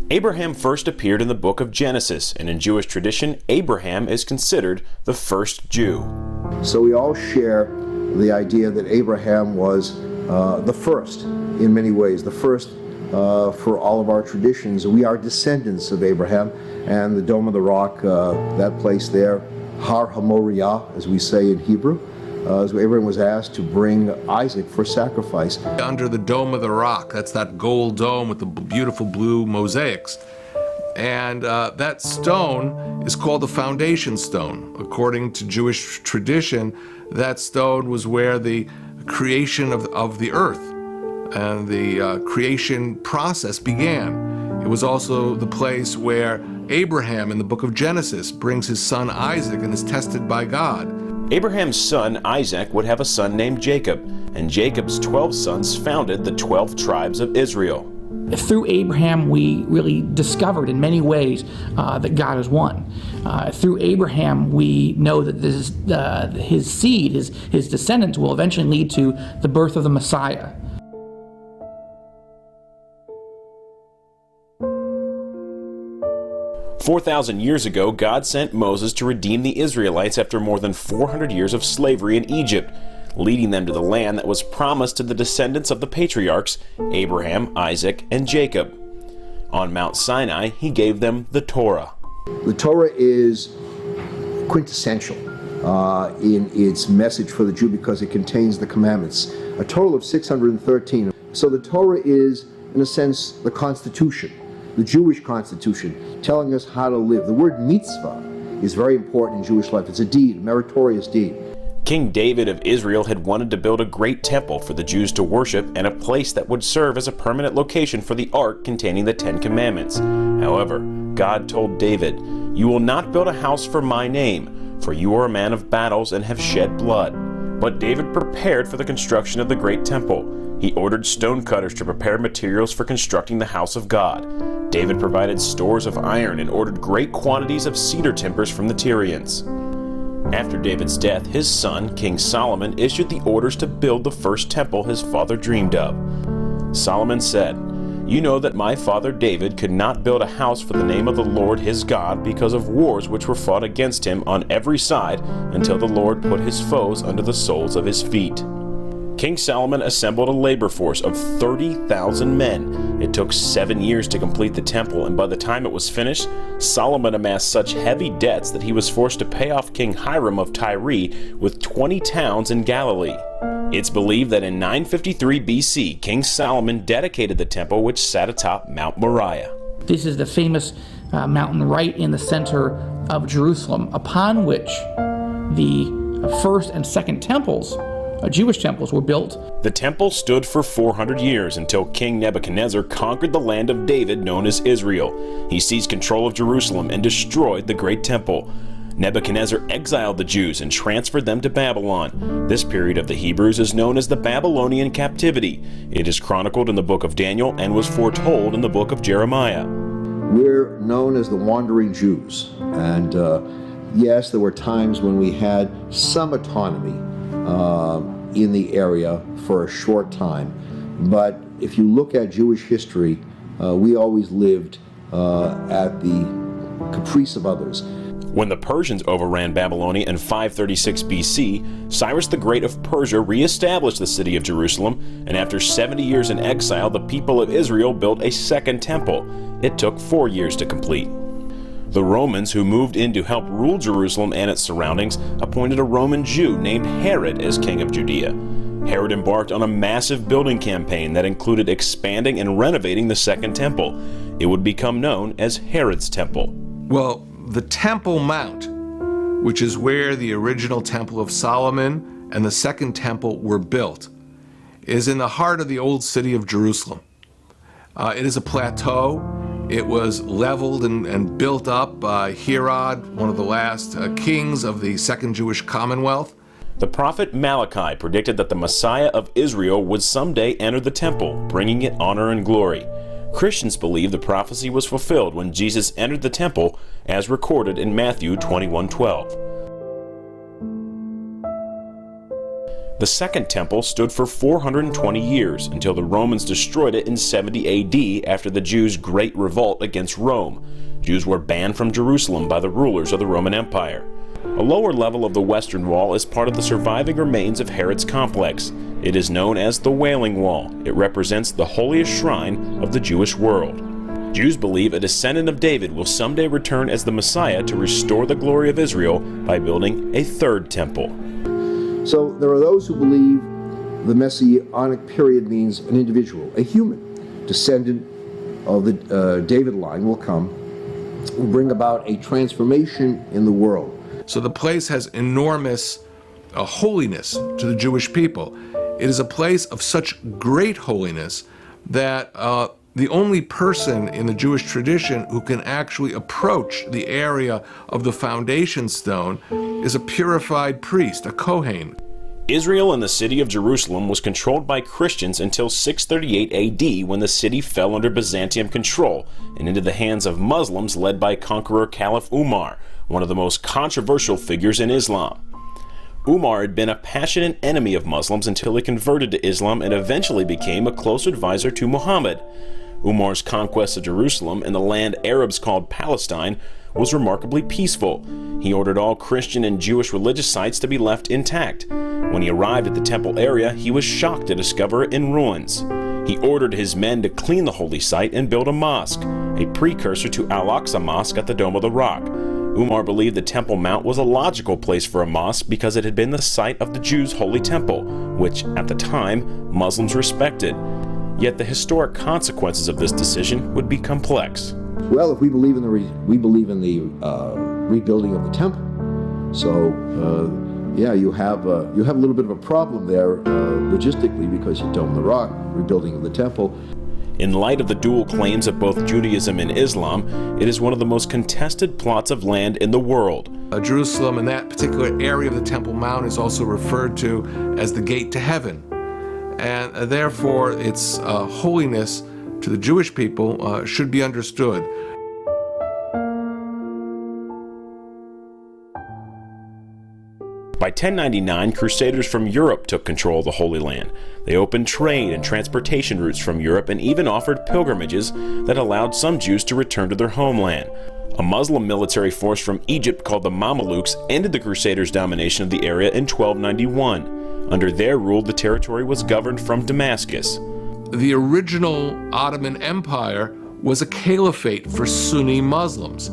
Abraham first appeared in the book of Genesis, and in Jewish tradition, Abraham is considered the first Jew. So we all share the idea that Abraham was the first in many ways, the first for all of our traditions. We are descendants of Abraham, and the Dome of the Rock, that place there, Har HaMoriah, as we say in Hebrew, so Abraham was asked to bring Isaac for sacrifice. Under the Dome of the Rock, that's that gold dome with the beautiful blue mosaics. And that stone is called the foundation stone. According to Jewish tradition, that stone was where the creation of the earth and the creation process began. It was also the place where Abraham in the book of Genesis brings his son Isaac and is tested by God. Abraham's son Isaac would have a son named Jacob, and Jacob's 12 sons founded the 12 tribes of Israel. Through Abraham, we really discovered in many ways that God is one. Through Abraham, we know that his seed, his descendants, will eventually lead to the birth of the Messiah. "4,000 years ago, God sent Moses to redeem the Israelites after more than 400 years of slavery in Egypt, leading them to the land that was promised to the descendants of the patriarchs, Abraham, Isaac, and Jacob. On Mount Sinai, he gave them the Torah." The Torah is quintessential in its message for the Jew because it contains the commandments, a total of 613. So the Torah is, in a sense, the Constitution, the Jewish Constitution, telling us how to live. The word mitzvah is very important in Jewish life. It's a deed, a meritorious deed. King David of Israel had wanted to build a great temple for the Jews to worship and a place that would serve as a permanent location for the ark containing the 10 Commandments. However, God told David, "You will not build a house for my name, for you are a man of battles and have shed blood." But David prepared for the construction of the great temple. He ordered stonecutters to prepare materials for constructing the house of God. David provided stores of iron and ordered great quantities of cedar timbers from the Tyrians. After David's death, his son, King Solomon, issued the orders to build the first temple his father dreamed of. Solomon said, "You know that my father David could not build a house for the name of the Lord his God because of wars which were fought against him on every side until the Lord put his foes under the soles of his feet." King Solomon assembled a labor force of 30,000 men. It took 7 years to complete the temple, and by the time it was finished, Solomon amassed such heavy debts that he was forced to pay off King Hiram of Tyre with 20 towns in Galilee. It's believed that in 953 BC, King Solomon dedicated the temple which sat atop Mount Moriah. This is the famous mountain right in the center of Jerusalem, upon which the first and second temples, Jewish temples, were built. The temple stood for 400 years until King Nebuchadnezzar conquered the land of David known as Israel. He seized control of Jerusalem and destroyed the great temple. Nebuchadnezzar exiled the Jews and transferred them to Babylon. This period of the Hebrews is known as the Babylonian captivity. It is chronicled in the book of Daniel and was foretold in the book of Jeremiah. We're known as the wandering Jews, and yes, there were times when we had some autonomy in the area for a short time, but if you look at Jewish history, we always lived at the caprice of others. When the Persians overran Babylonia in 536 BC, Cyrus the Great of Persia re-established the city of Jerusalem, and after 70 years in exile, the people of Israel built a second temple. It took 4 years to complete. The Romans, who moved in to help rule Jerusalem and its surroundings, appointed a Roman Jew named Herod as king of Judea. Herod embarked on a massive building campaign that included expanding and renovating the Second Temple. It would become known as Herod's Temple. Well, the Temple Mount, which is where the original Temple of Solomon and the Second Temple were built, is in the heart of the old city of Jerusalem. It is a plateau. It was leveled and built up by Herod, one of the last kings of the Second Jewish Commonwealth. The prophet Malachi predicted that the Messiah of Israel would someday enter the temple, bringing it honor and glory. Christians believe the prophecy was fulfilled when Jesus entered the temple, as recorded in Matthew 21:12. The Second Temple stood for 420 years until the Romans destroyed it in 70 AD after the Jews' Great Revolt against Rome. Jews were banned from Jerusalem by the rulers of the Roman Empire. A lower level of the Western Wall is part of the surviving remains of Herod's complex. It is known as the Wailing Wall. It represents the holiest shrine of the Jewish world. Jews believe a descendant of David will someday return as the Messiah to restore the glory of Israel by building a third temple. So there are those who believe the Messianic period means an individual, a human descendant of the David line will come, will bring about a transformation in the world. So the place has enormous holiness to the Jewish people. It is a place of such great holiness that the only person in the Jewish tradition who can actually approach the area of the foundation stone is a purified priest, a Kohen. Israel and the city of Jerusalem was controlled by Christians until 638 AD, when the city fell under Byzantium control and into the hands of Muslims led by conqueror Caliph Umar, one of the most controversial figures in Islam. Umar had been a passionate enemy of Muslims until he converted to Islam and eventually became a close advisor to Muhammad. Umar's conquest of Jerusalem and the land Arabs called Palestine was remarkably peaceful. He ordered all Christian and Jewish religious sites to be left intact. When he arrived at the temple area, he was shocked to discover it in ruins. He ordered his men to clean the holy site and build a mosque, a precursor to Al-Aqsa Mosque at the Dome of the Rock. Umar believed the Temple Mount was a logical place for a mosque because it had been the site of the Jews' holy temple, which, at the time, Muslims respected. Yet the historic consequences of this decision would be complex. Well, if we believe in the rebuilding of the temple, so you have a little bit of a problem there logistically, because you Dome the Rock, rebuilding of the temple. In light of the dual claims of both Judaism and Islam, it is one of the most contested plots of land in the world. Jerusalem and that particular area of the Temple Mount is also referred to as the gate to heaven. And therefore, its holiness to the Jewish people should be understood. By 1099, Crusaders from Europe took control of the Holy Land. They opened trade and transportation routes from Europe and even offered pilgrimages that allowed some Jews to return to their homeland. A Muslim military force from Egypt called the Mamelukes ended the Crusaders' domination of the area in 1291. Under their rule, the territory was governed from Damascus. The original Ottoman Empire was a caliphate for Sunni Muslims.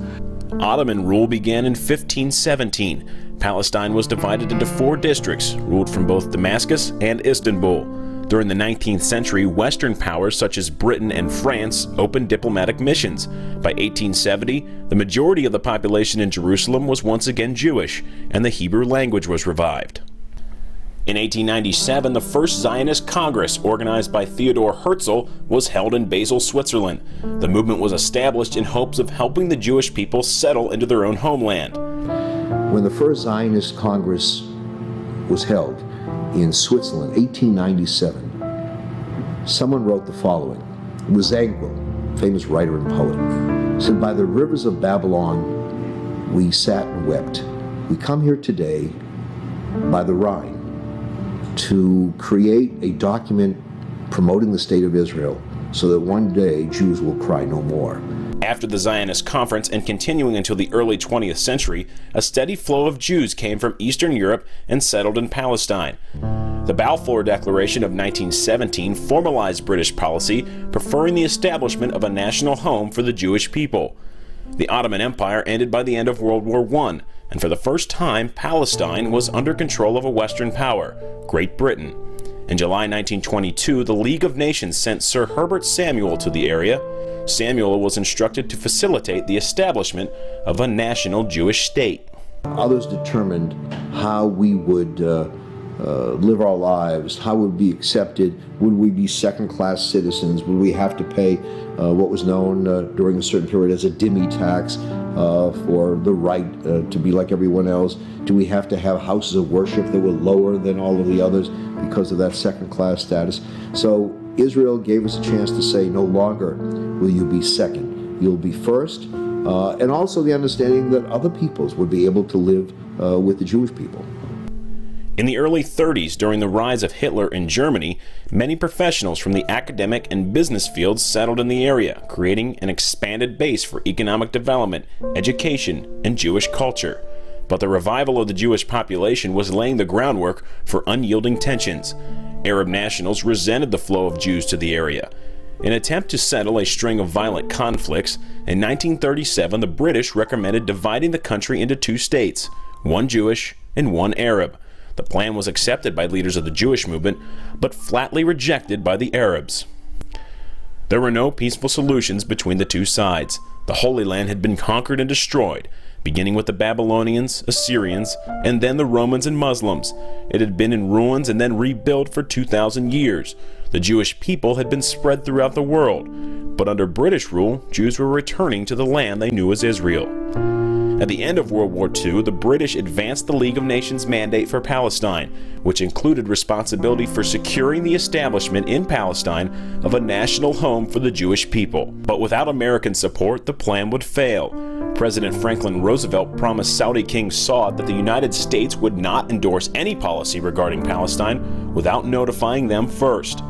Ottoman rule began in 1517. Palestine was divided into 4 districts, ruled from both Damascus and Istanbul. During the 19th century, Western powers such as Britain and France opened diplomatic missions. By 1870, the majority of the population in Jerusalem was once again Jewish, and the Hebrew language was revived. In 1897, the first Zionist Congress, organized by Theodor Herzl, was held in Basel, Switzerland. The movement was established in hopes of helping the Jewish people settle into their own homeland. When the first Zionist Congress was held in Switzerland, 1897, someone wrote the following. It was Zangwill, famous writer and poet. He said, "By the rivers of Babylon we sat and wept. We come here today by the Rhine to create a document promoting the state of Israel so that one day Jews will cry no more." After the Zionist conference and continuing until the early 20th century, a steady flow of Jews came from Eastern Europe and settled in Palestine. The Balfour Declaration of 1917 formalized British policy, preferring the establishment of a national home for the Jewish people. The Ottoman Empire ended by the end of World War I, and for the first time, Palestine was under control of a Western power, Great Britain. In July 1922, the League of Nations sent Sir Herbert Samuel to the area. Samuel was instructed to facilitate the establishment of a national Jewish state. Others determined how we would live our lives, how would we be accepted, would we be second-class citizens, would we have to pay what was known during a certain period as a dhimmi tax for the right to be like everyone else? Do we have to have houses of worship that were lower than all of the others because of that second-class status? So Israel gave us a chance to say, no longer will you be second, you'll be first, and also the understanding that other peoples would be able to live with the Jewish people. In the early 30s, during the rise of Hitler in Germany, many professionals from the academic and business fields settled in the area, creating an expanded base for economic development, education, and Jewish culture. But the revival of the Jewish population was laying the groundwork for unyielding tensions. Arab nationals resented the flow of Jews to the area. In an attempt to settle a string of violent conflicts, in 1937 the British recommended dividing the country into two states, one Jewish and one Arab. The plan was accepted by leaders of the Jewish movement, but flatly rejected by the Arabs. There were no peaceful solutions between the two sides. The Holy Land had been conquered and destroyed, beginning with the Babylonians, Assyrians, and then the Romans and Muslims. It had been in ruins and then rebuilt for 2,000 years. The Jewish people had been spread throughout the world, but under British rule, Jews were returning to the land they knew as Israel. At the end of World War II, the British advanced the League of Nations mandate for Palestine, which included responsibility for securing the establishment in Palestine of a national home for the Jewish people. But without American support, the plan would fail. President Franklin Roosevelt promised Saudi King Saud that the United States would not endorse any policy regarding Palestine without notifying them first.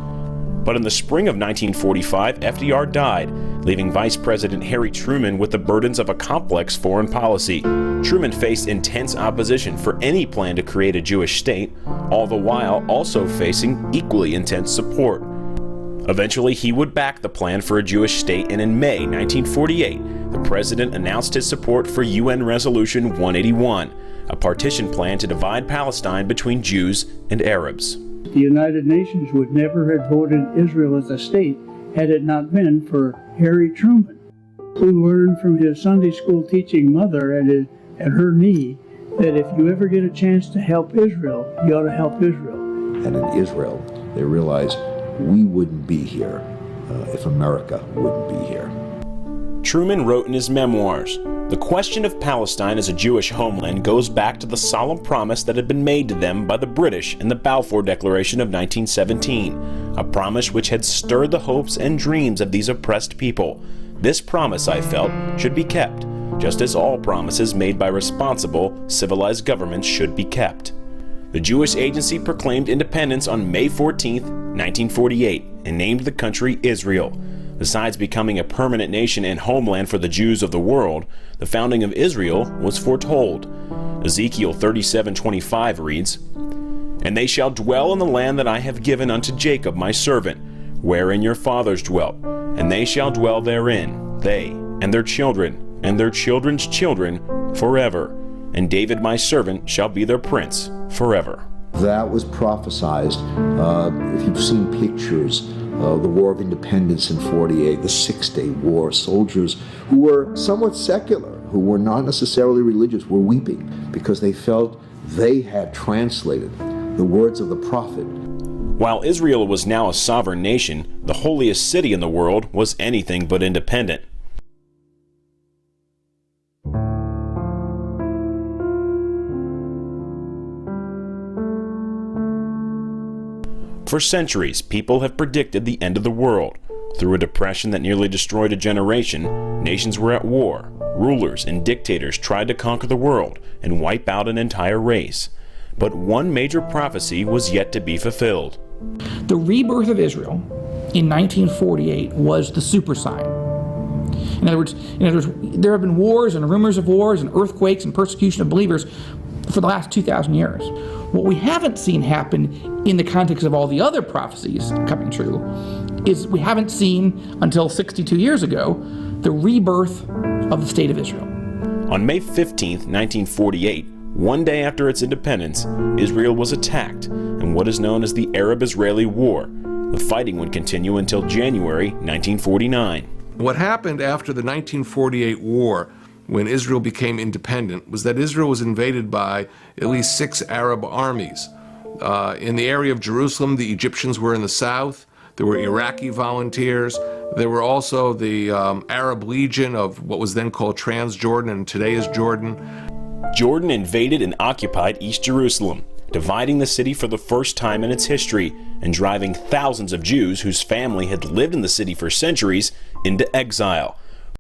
But in the spring of 1945, FDR died, leaving Vice President Harry Truman with the burdens of a complex foreign policy. Truman faced intense opposition for any plan to create a Jewish state, all the while also facing equally intense support. Eventually, he would back the plan for a Jewish state, and in May 1948, the president announced his support for UN Resolution 181, a partition plan to divide Palestine between Jews and Arabs. The United Nations would never have voted Israel as a state had it not been for Harry Truman, who learned from his Sunday school teaching mother at her knee that if you ever get a chance to help Israel, you ought to help Israel. And in Israel, they realized we wouldn't be here if America wouldn't be here. Truman wrote in his memoirs, "The question of Palestine as a Jewish homeland goes back to the solemn promise that had been made to them by the British in the Balfour Declaration of 1917, a promise which had stirred the hopes and dreams of these oppressed people. This promise, I felt, should be kept, just as all promises made by responsible, civilized governments should be kept." The Jewish Agency proclaimed independence on May 14, 1948, and named the country Israel. Besides becoming a permanent nation and homeland for the Jews of the world, the founding of Israel was foretold. Ezekiel 37:25 reads, "And they shall dwell in the land that I have given unto Jacob my servant, wherein your fathers dwelt, and they shall dwell therein, they, and their children, and their children's children, forever. And David my servant shall be their prince, forever." That was prophesized. If you've seen pictures of the War of Independence in 48, the Six-Day War, soldiers who were somewhat secular, who were not necessarily religious, were weeping because they felt they had translated the words of the prophet. While Israel was now a sovereign nation, the holiest city in the world was anything but independent. For centuries, people have predicted the end of the world. Through a depression that nearly destroyed a generation, nations were at war. Rulers and dictators tried to conquer the world and wipe out an entire race. But one major prophecy was yet to be fulfilled. The rebirth of Israel in 1948 was the super sign. In other words, there have been wars and rumors of wars and earthquakes and persecution of believers for the last 2,000 years. What we haven't seen happen in the context of all the other prophecies coming true is we haven't seen, until 62 years ago, the rebirth of the State of Israel. On May 15, 1948, one day after its independence, Israel was attacked in what is known as the Arab-Israeli War. The fighting would continue until January 1949. What happened after the 1948 war, when Israel became independent, was that Israel was invaded by at least 6 Arab armies. In the area of Jerusalem, the Egyptians were in the south. There were Iraqi volunteers. There were also the Arab Legion of what was then called Transjordan and today is Jordan. Jordan invaded and occupied East Jerusalem, dividing the city for the first time in its history and driving thousands of Jews whose family had lived in the city for centuries into exile.